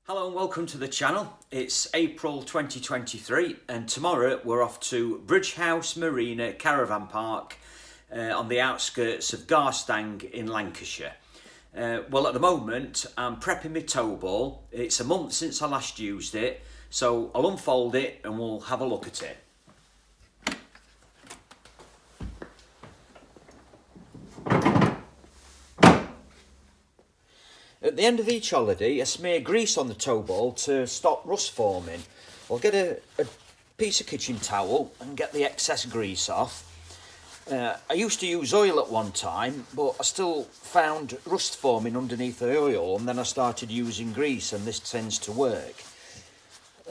Hello and welcome to the channel. It's April 2023 and tomorrow we're off to Bridge House Marina Caravan Park on the outskirts of Garstang in Lancashire. Well, at the moment I'm prepping my tow ball. It's a month since I last used it, so I'll unfold it and we'll have a look at it. At the end of each holiday, I smear grease on the tow ball to stop rust forming. I'll get a piece of kitchen towel and get the excess grease off. I used to use oil at one time, but I still found rust forming underneath the oil, and then I started using grease, and this tends to work.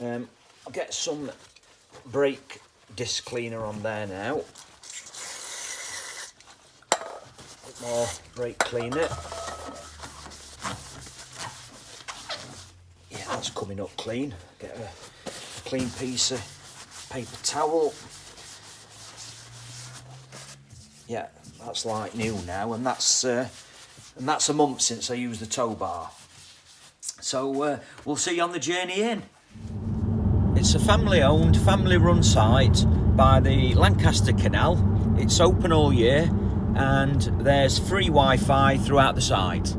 I'll get some brake disc cleaner on there now. A bit more brake cleaner. That's coming up clean. Get a clean piece of paper towel. Yeah, that's like new now, and that's a month since I used the tow bar. So we'll see you on the journey in. It's a family-owned, family-run site by the Lancaster Canal. It's open all year, and there's free Wi-Fi throughout the site.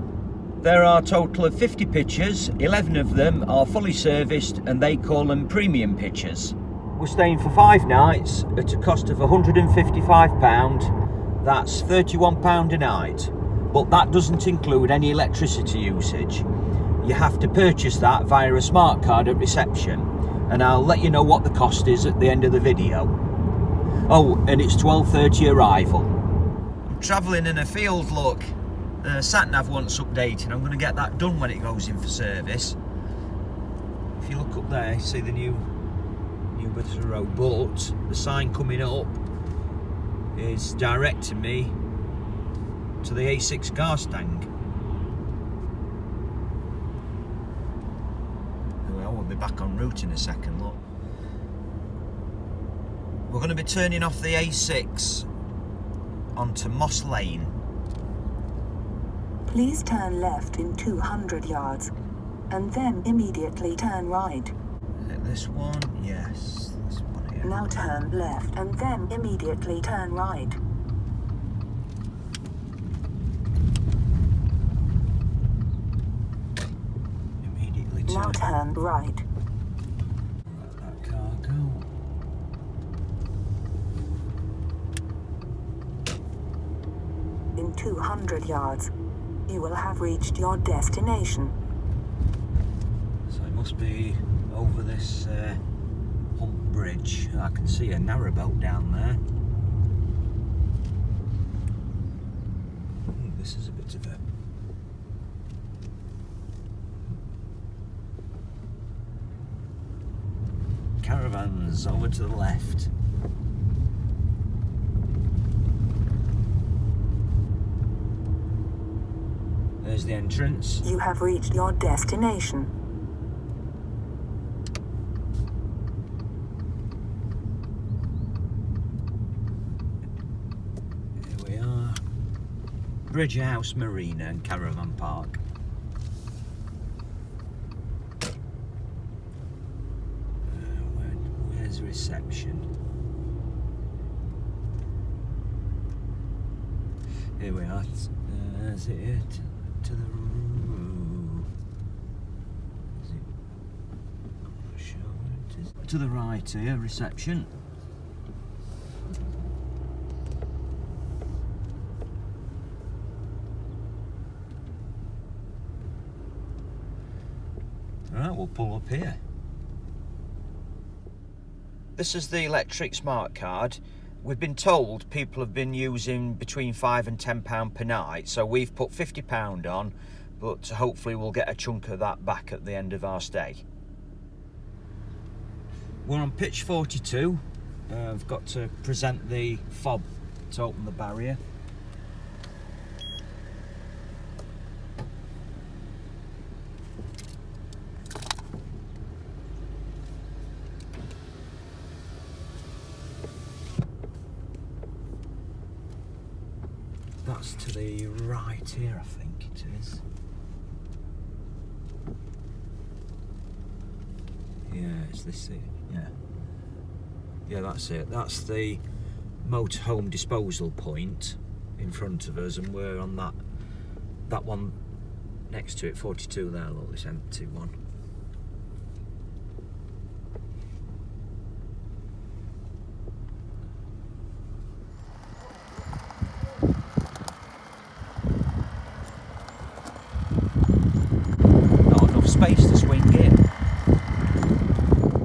There are a total of 50 pitches, 11 of them are fully serviced and they call them premium pitches. We're staying for 5 nights at a cost of £155, that's £31 a night, but that doesn't include any electricity usage. You have to purchase that via a smart card at reception, and I'll let you know what the cost is at the end of the video. Oh, and it's 12:30 arrival. I'm travelling in a field look. Sat-nav wants updating. I'm going to get that done when it goes in for service. If you look up there, you see the new bit of the road, but the sign coming up is directing me to the A6 Garstang. Well, we'll be back en route in a second, look. We're going to be turning off the A6 onto Moss Lane. Please turn left in 200 yards, and then immediately turn right. This one? Yes, this one here. Now turn left, and then immediately turn right. Immediately turn. Now turn right. Let that car go. In 200 yards. You will have reached your destination. So it must be over this hump bridge. I can see a narrowboat down there. This is a bit of a... Caravans over to the left. There's the entrance. You have reached your destination. Here we are. Bridge House Marina and Caravan Park. Where's reception? Here we are. Is it here? To the is it? I'm not sure where it is. To the right here, reception. Right, we'll pull up here. This is the electric smart card. We've been told people have been using between £5 and £10 per night, so we've put £50 on, but hopefully we'll get a chunk of that back at the end of our stay. We're on pitch 42. I've got to present the fob to open the barrier. That's to the right here, I think it is. Yeah, it's this thing. Yeah. Yeah, that's it. That's the motorhome disposal point in front of us, and we're on that one next to it, 42 there, look, this empty one. Not enough space to swing in.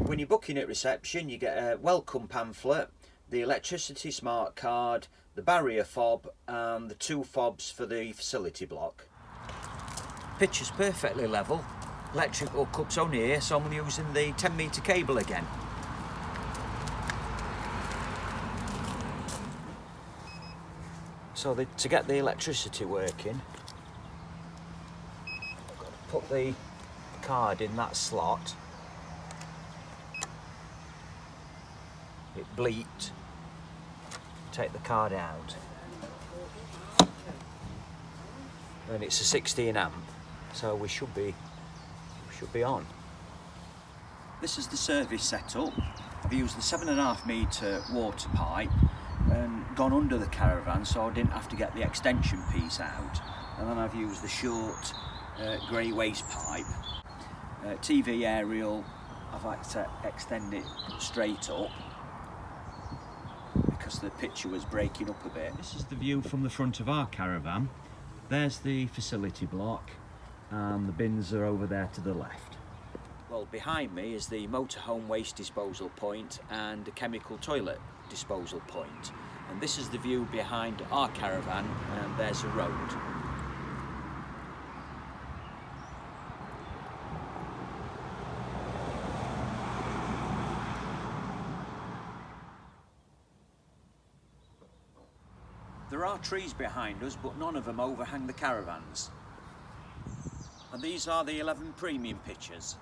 When you're booking at reception, you get a welcome pamphlet, the electricity smart card, the barrier fob, and the 2 fobs for the facility block. Pitch is perfectly level. Electric hookup's only here, so I'm using the 10-metre cable again. So to get the electricity working, I've got to put the card in that slot. It bleeped. Take the card out. And it's a 16 amp, so we should be on. This is the service setup. I've used the 7.5 metre water pipe and gone under the caravan so I didn't have to get the extension piece out, and then I've used the short grey waste pipe. TV aerial, I've had to extend it straight up because the picture was breaking up a bit. This is the view from the front of our caravan. There's the facility block and the bins are over there to the left. Well, behind me is the motorhome waste disposal point and a chemical toilet disposal point. And this is the view behind our caravan, and there's a road. There are trees behind us, but none of them overhang the caravans. And these are the 11 premium pitches.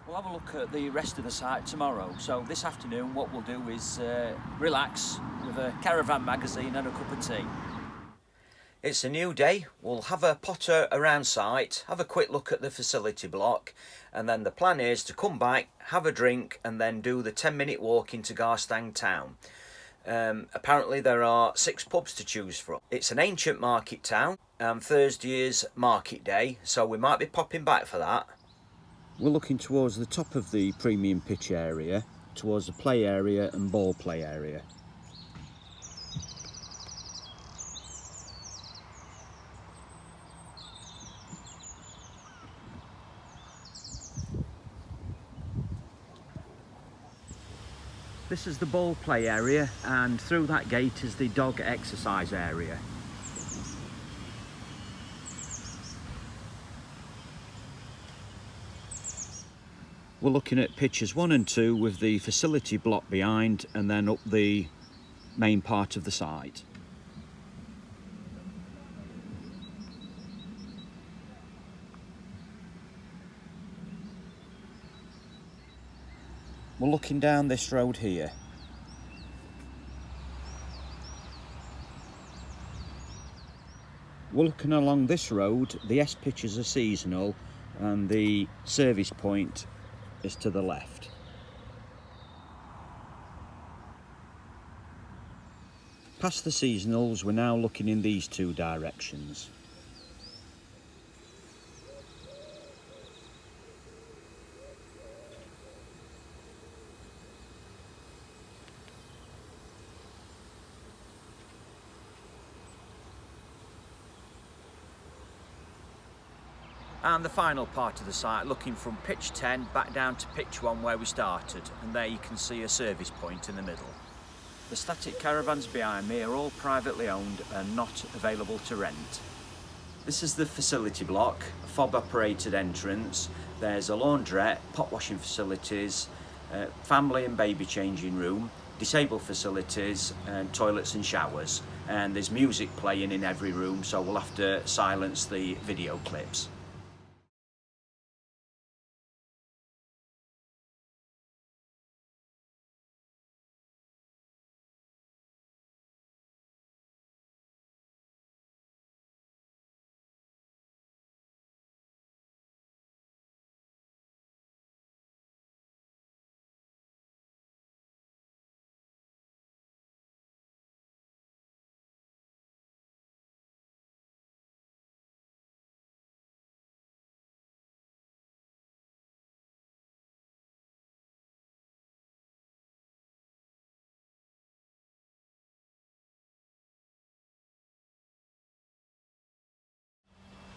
We'll have a look at the rest of the site tomorrow. So this afternoon what we'll do is relax with a caravan magazine and a cup of tea. It's a new day. We'll have a potter around site, have a quick look at the facility block, and then the plan is to come back, have a drink, and then do the 10-minute walk into Garstang town. Apparently there are 6 pubs to choose from. It's an ancient market town, and Thursday is market day, so we might be popping back for that. We're looking towards the top of the premium pitch area, towards the play area and ball play area. This is the ball play area, and through that gate is the dog exercise area. We're looking at pitches 1 and 2 with the facility block behind, and then up the main part of the site. We're looking down this road here. We're looking along this road. The S pitches are seasonal and the service point is to the left. Past the seasonals, we're now looking in these 2 directions. And the final part of the site, looking from pitch 10 back down to pitch 1 where we started, and there you can see a service point in the middle. The static caravans behind me are all privately owned and not available to rent. This is the facility block, a fob operated entrance. There's a laundrette, pot washing facilities, family and baby changing room, disabled facilities, and toilets and showers. And there's music playing in every room, so we'll have to silence the video clips.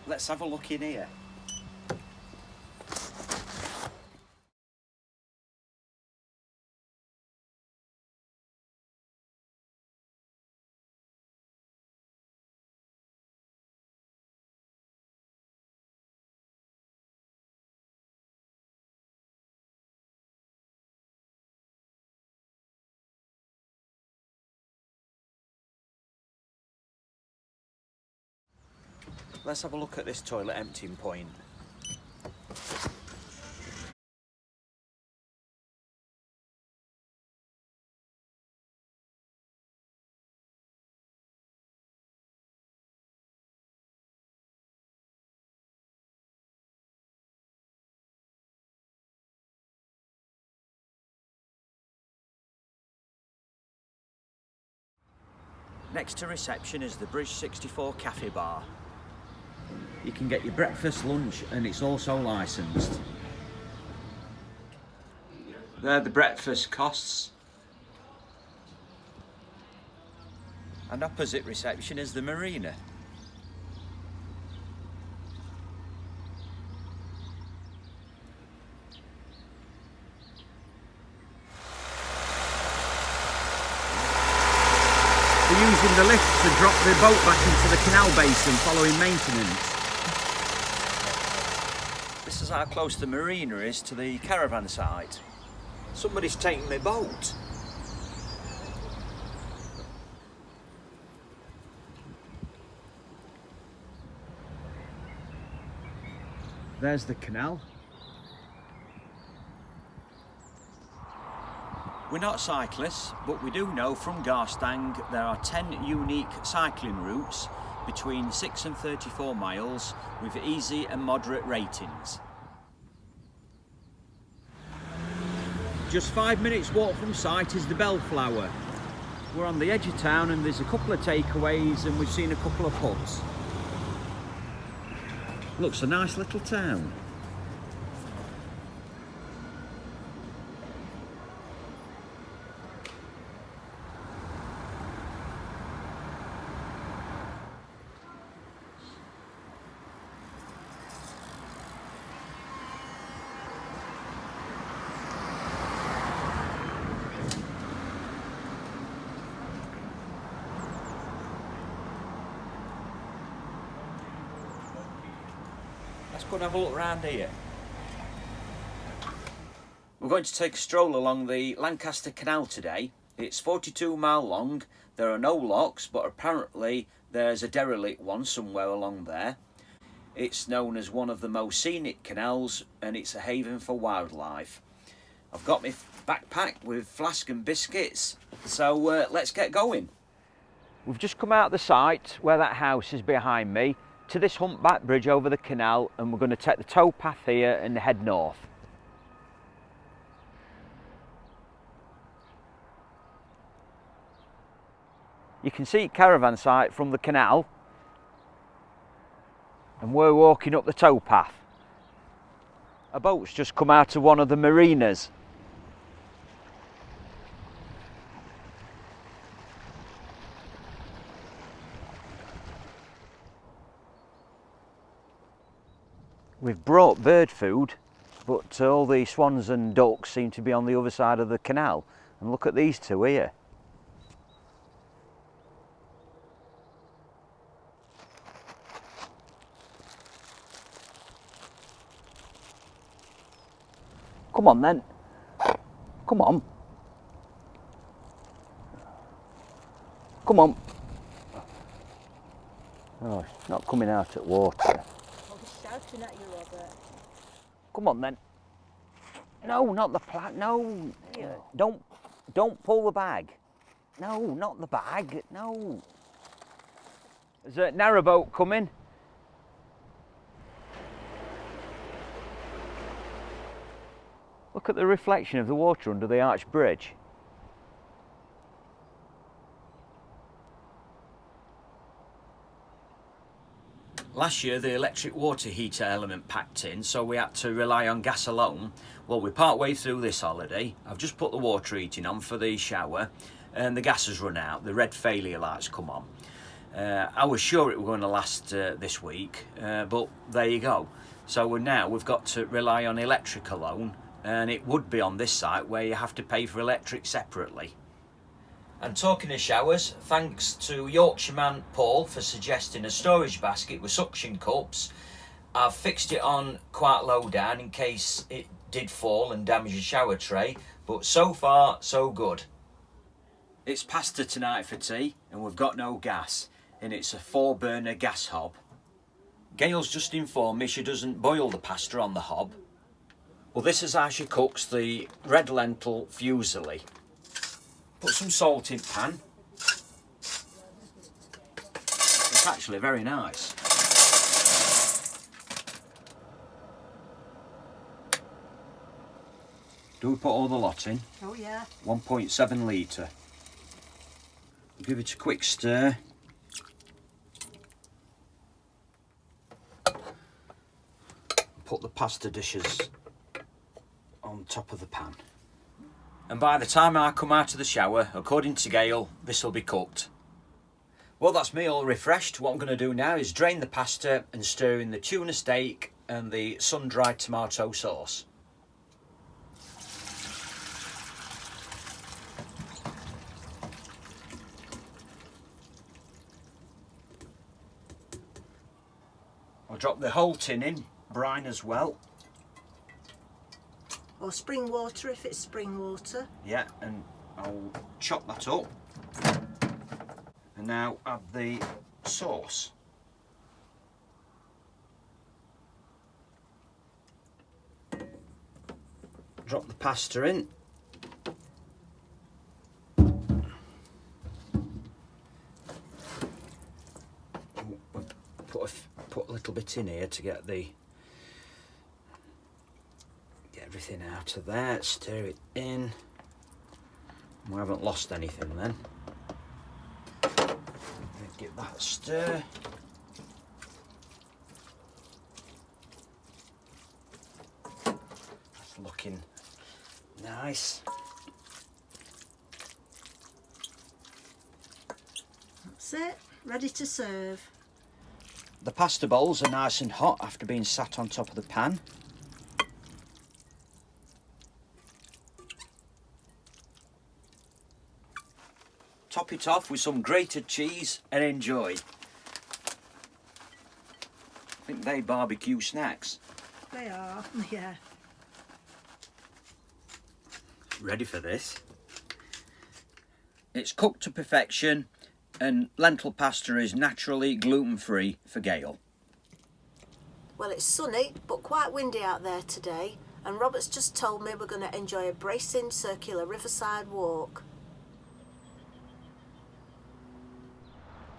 Let's have a look in here. Let's have a look at this toilet emptying point. Next to reception is the Bridge 64 Cafe Bar. You can get your breakfast, lunch, and it's also licensed. There are the breakfast costs. And opposite reception is the marina. We're using the lift to drop the boat back into the canal basin following maintenance. This is how close the marina is to the caravan site. Somebody's taken my boat. There's the canal. We're not cyclists, but we do know from Garstang there are 10 unique cycling routes between 6 and 34 miles with easy and moderate ratings. Just 5 minutes walk from site is the Bellflower. We're on the edge of town and there's a couple of takeaways and we've seen a couple of pubs. Looks a nice little town. Let's go and have a look around here. We're going to take a stroll along the Lancaster Canal today. It's 42 miles long. There are no locks, but apparently there's a derelict one somewhere along there. It's known as one of the most scenic canals and it's a haven for wildlife. I've got my backpack with flask and biscuits, so let's get going. We've just come out the site where that house is behind me to this humpback bridge over the canal, and we're going to take the towpath here and head north. You can see caravan site from the canal and we're walking up the towpath. A boat's just come out of one of the marinas. We've brought bird food, but all the swans and ducks seem to be on the other side of the canal. And look at these two here. Come on then. Come on. Come on. Oh, it's not coming out at water. Shouting at you, Robert. Come on then. No, not the plat. No, don't pull the bag. No, not the bag. No. There's a narrowboat coming. Look at the reflection of the water under the arch bridge. Last year the electric water heater element packed in, so we had to rely on gas alone. Well, we're part way through this holiday. I've just put the water heating on for the shower and the gas has run out. The red failure lights come on. I was sure it was going to last this week, but there you go. So we've got to rely on electric alone, and it would be on this site where you have to pay for electric separately. And talking of showers, thanks to Yorkshireman Paul for suggesting a storage basket with suction cups. I've fixed it on quite low down in case it did fall and damage the shower tray, but so far so good. It's pasta tonight for tea, and we've got no gas, and it's a 4-burner gas hob. Gail's just informed me she doesn't boil the pasta on the hob. Well, this is how she cooks the red lentil fusilli. Put some salt in pan. It's actually very nice. Do we put all the lot in? Oh yeah. 1.7 litre. Give it a quick stir. Put the pasta dishes on top of the pan. And by the time I come out of the shower, according to Gail, this will be cooked. Well, that's me all refreshed. What I'm going to do now is drain the pasta and stir in the tuna steak and the sun-dried tomato sauce. I'll drop the whole tin in, brine as well. Or spring water if it's spring water. Yeah, and I'll chop that up. And now add the sauce. Drop the pasta in. Put a little bit in here to get everything out of there. Stir it in. We haven't lost anything then. Give that a stir. That's looking nice. That's it. Ready to serve. The pasta bowls are nice and hot after being sat on top of the pan. Top it off with some grated cheese and enjoy. I think they barbecue snacks. They are, yeah. Ready for this. It's cooked to perfection, and lentil pasta is naturally gluten-free for Gail. Well, it's sunny but quite windy out there today, and Robert's just told me we're going to enjoy a bracing circular riverside walk.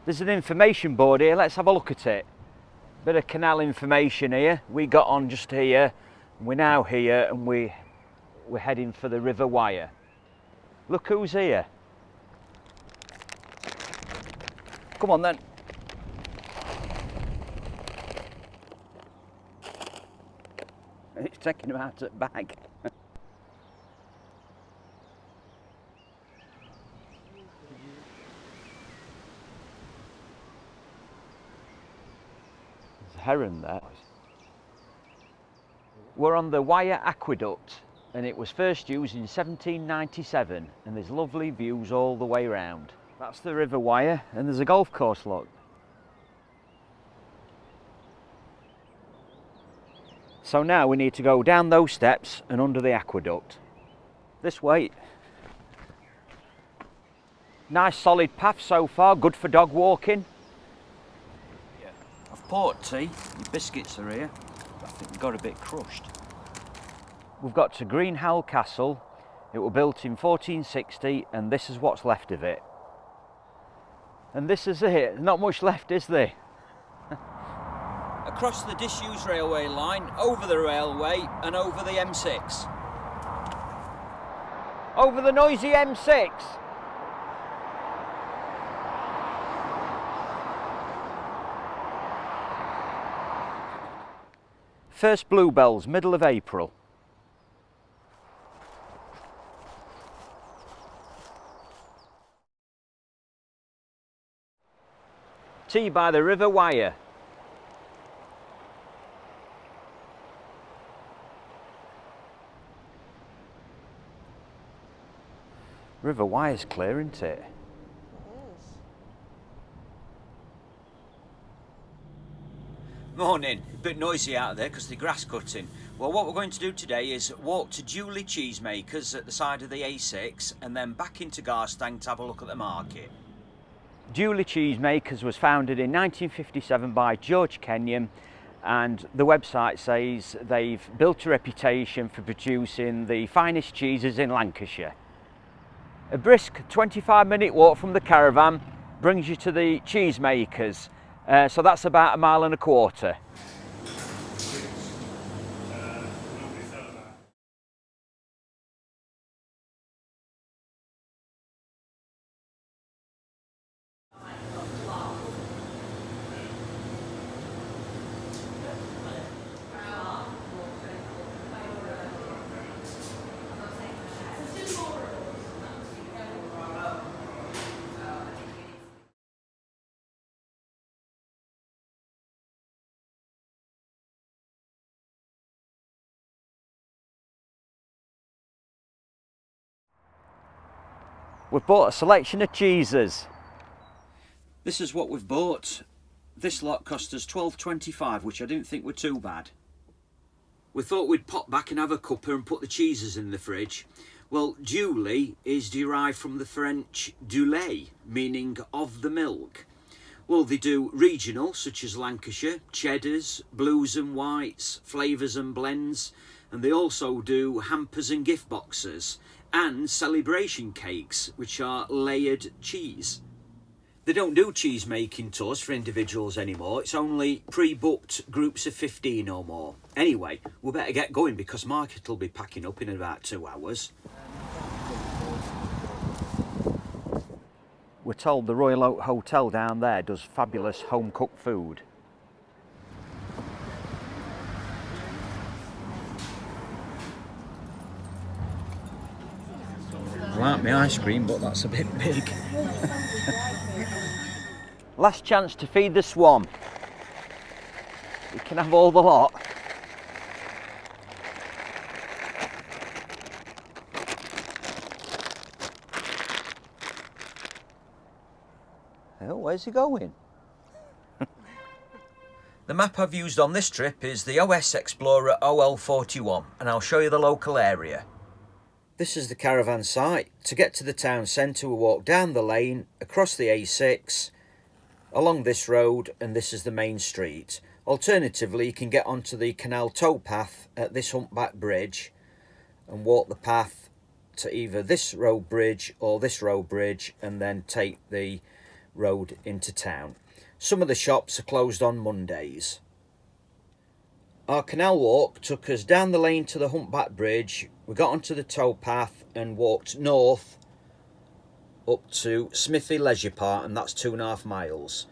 There's an information board here, let's have a look at it. Bit of canal information here. We got on just here, we're now here, and we're heading for the River Wyre. Look who's here. Come on then. It's taking him out at bag. There's a heron there. We're on the Wyre aqueduct, and it was first used in 1797, and there's lovely views all the way round. That's the River Wyre, and there's a golf course, look. So now we need to go down those steps and under the aqueduct. This way. Nice solid path so far, good for dog walking. Yeah. I've poured tea, the biscuits are here. I think they got a bit crushed. We've got to Greenhall Castle. It was built in 1460, and this is what's left of it. And this is it, not much left, is there? Across the disused railway line, over the railway and over the M6. Over the noisy M6. First bluebells, middle of April. tea by the River Wyre. River Wyre's clear, isn't it? Morning. A bit noisy out there because the grass cutting. Well, what we're going to do today is walk to Julie Cheesemakers at the side of the A6 and then back into Garstang to have a look at the market. Julie Cheesemakers was founded in 1957 by George Kenyon, and the website says they've built a reputation for producing the finest cheeses in Lancashire. A brisk 25-minute walk from the caravan brings you to the Cheesemakers. So that's about 1.25 miles. We've bought a selection of cheeses. This is what we've bought. This lot cost us £12.25, which I didn't think were too bad. We thought we'd pop back and have a cuppa and put the cheeses in the fridge. Well, Julie is derived from the French du lait, meaning of the milk. Well, they do regional, such as Lancashire, cheddars, blues and whites, flavours and blends, and they also do hampers and gift boxes, and celebration cakes, which are layered cheese. They don't do cheese making tours for individuals anymore. It's only pre-booked groups of 15 or more. Anyway, we better get going because market will be packing up in about 2 hours. We're told the Royal Oak Hotel down there does fabulous home-cooked food. I like my ice cream, but that's a bit big. Last chance to feed the swan. You can have all the lot. Oh, where's he going? The map I've used on this trip is the OS Explorer OL41, and I'll show you the local area. This is the caravan site. To get to the town centre, we walk down the lane, across the A6, along this road, and this is the main street. Alternatively, you can get onto the canal towpath at this humpback bridge and walk the path to either this road bridge or this road bridge and then take the road into town. Some of the shops are closed on Mondays. Our canal walk took us down the lane to the humpback bridge. We got onto the towpath and walked north up to Smithy Leisure Park, and that's 2.5 miles.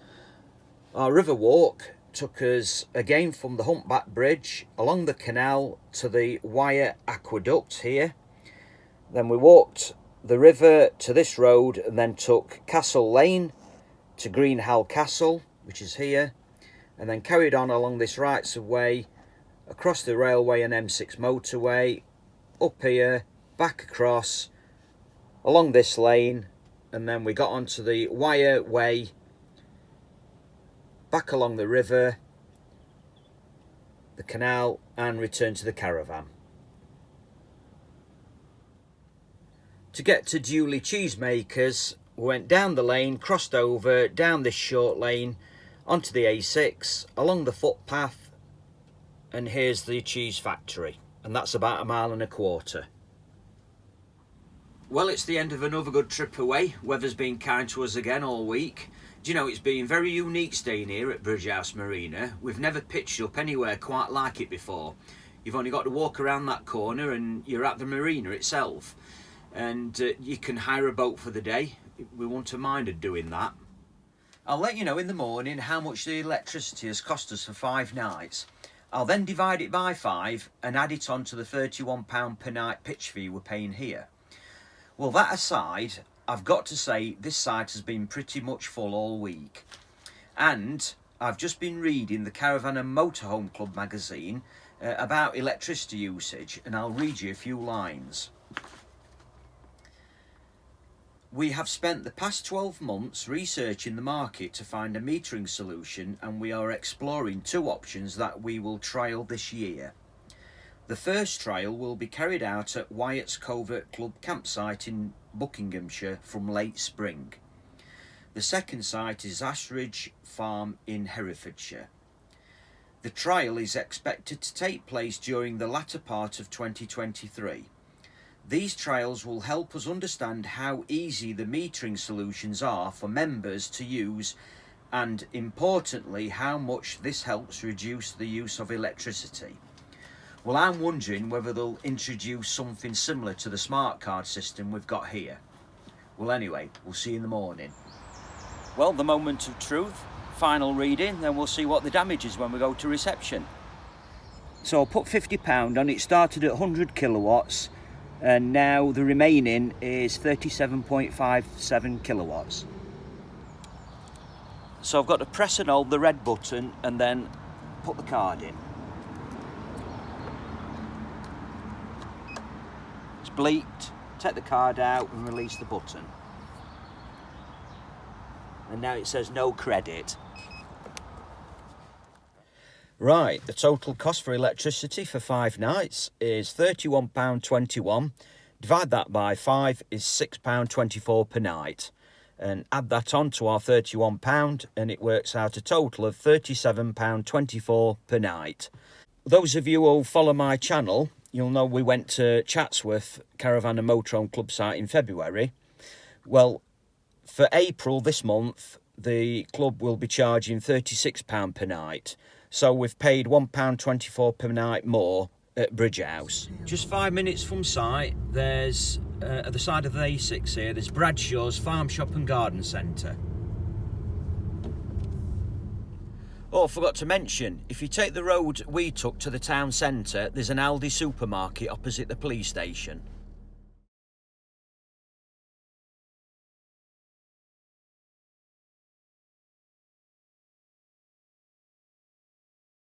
Our river walk took us again from the humpback bridge along the canal to the Wyre aqueduct here. Then we walked the river to this road and then took Castle Lane to Greenhall Castle, which is here, and then carried on along this rights of way across the railway and M6 motorway, up here, back across, along this lane, and then we got onto the Wyre Way, back along the river, the canal, and returned to the caravan. To get to Julie Cheesemakers, we went down the lane, crossed over, down this short lane, onto the A6, along the footpath, and here's the cheese factory, and that's about 1.25 miles. Well, it's the end of another good trip away. Weather's been kind to us again all week. Do you know, it's been very unique staying here at Bridge House Marina. We've never pitched up anywhere quite like it before. You've only got to walk around that corner and you're at the marina itself. And you can hire a boat for the day. We wouldn't have minded doing that. I'll let you know in the morning how much the electricity has cost us for 5 nights. I'll then divide it by 5 and add it on to the £31 per night pitch fee we're paying here. Well, that aside, I've got to say this site has been pretty much full all week. And I've just been reading the Caravan and Motorhome Club magazine about electricity usage, and I'll read you a few lines. We have spent the past 12 months researching the market to find a metering solution, and we are exploring 2 options that we will trial this year. The first trial will be carried out at Wyatt's Covert Club campsite in Buckinghamshire from late spring. The second site is Ashridge Farm in Herefordshire. The trial is expected to take place during the latter part of 2023. These trials will help us understand how easy the metering solutions are for members to use, and importantly, how much this helps reduce the use of electricity. Well, I'm wondering whether they'll introduce something similar to the smart card system we've got here. Well, anyway, we'll see you in the morning. Well, the moment of truth, final reading, then we'll see what the damage is when we go to reception. So I'll put £50 on. It started at 100 kilowatts, and now the remaining is 37.57 kilowatts. So I've got to press and hold the red button and then put the card in. It's bleeped, take the card out and release the button. And now it says no credit. Right, the total cost for electricity for 5 nights is £31.21. Divide that by 5 is £6.24 per night. And add that on to our £31 and it works out a total of £37.24 per night. Those of you who follow my channel, you'll know we went to Chatsworth Caravan and Motorhome Club site in February. Well, for April this month, the club will be charging £36 per night. So we've paid £1.24 per night more at Bridge House. Just 5 minutes from site, there's, at the side of the A6 here, there's Bradshaw's Farm Shop and Garden Centre. Oh, I forgot to mention, if you take the road we took to the town centre, there's an Aldi supermarket opposite the police station.